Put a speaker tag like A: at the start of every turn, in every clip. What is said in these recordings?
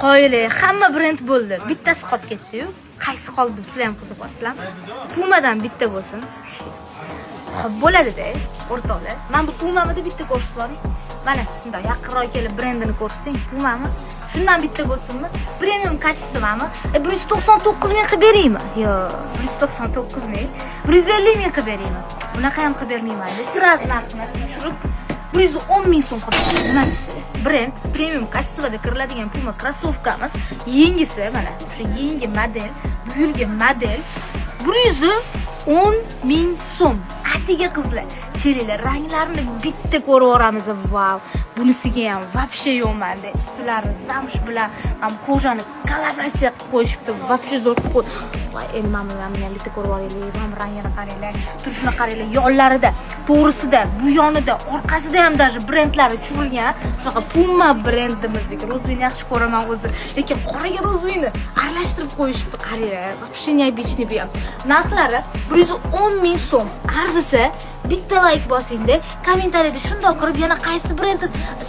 A: Qoyili, hamma brend bo'ldi. Bittasi qolib ketdi-yu. Qaysi qoldi? Sizlar ham qiziq bo'lsizlar. Pumadan bitta bo'lsin. Xo'p, bo'ladi-da, o'rtoqlar. Men bu Puma'ni bitta ko'rsatib oling. Mana, bunday yaqinroq kelib brendini ko'rsating. Puma'mi? Shundan bitta bo'lsinmi? Premium kачествоmi? 199 ming qilib beraymi? Yo'q, 199 ming. 150 ming qilib beraymi? Bunaqa ham qilib bermayman. Sirasi narxini tushirib 110 ming so'm qilib beraman. Nima deysiz? Brend premium kачествоda kiriladigan Puma krossovkamiz yengisi, mana o'sha yangi model, bu yilgi model 110 ming so'm. Atiga qizlar, kelinglar, ranglarini bitta ko'rib olamiz. Vau, bunisiga ham вообще yo'qmanda. Ustlari zamsh bilan ham kojani kolaboratsiya qilib qo'yishibdi. Вообще zo'r qo'y. Voy, endi men buni bitta ko'rib olaylik. Ham rangini qaranglar, turishini qaranglar, yo'llarida, to'g'risida, bu yonida, orqasida ham даже brendlari tushirilgan. Shunaqa Puma brendimizniki. Rozvini yaxshi ko'raman o'zi, lekin qoraga rozvini aralashtirib qo'yishibdi. Qaranglar, вообще необычный bu ham. Narxlari 110 ming so'm. Arzisi bitta like bosingda, kommentariyada shundoq qilib yana qaysi brend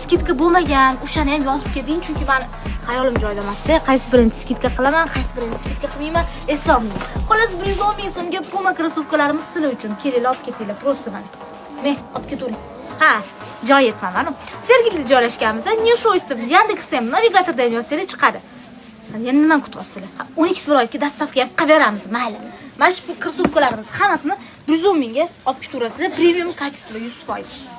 A: skidka bo'lmagan, o'shani ham yozib keting, chunki men xayolim joyida emasda, qaysi brend skidka qilaman, qaysi brend skidka qilmayman, eslolmayman. Xolos 110 ming so'mga Puma krossovkalarimiz sizlar uchun. Kelinglar, olib ketinglar, просто mana. Men olib ketavering. Ha, joy yetmaman. Sergelida joylashganmiz. New Show ismli Yandexda ham navigatorda ham yozsangiz chiqadi. Endi nima kutyapsizlar? 12 viloyatga dastavka ham qilib beramiz, mayli. Mana shu krossovkalarimiz hammasini 110 mingga olib ketaverasizlar. Premium kачество 100%.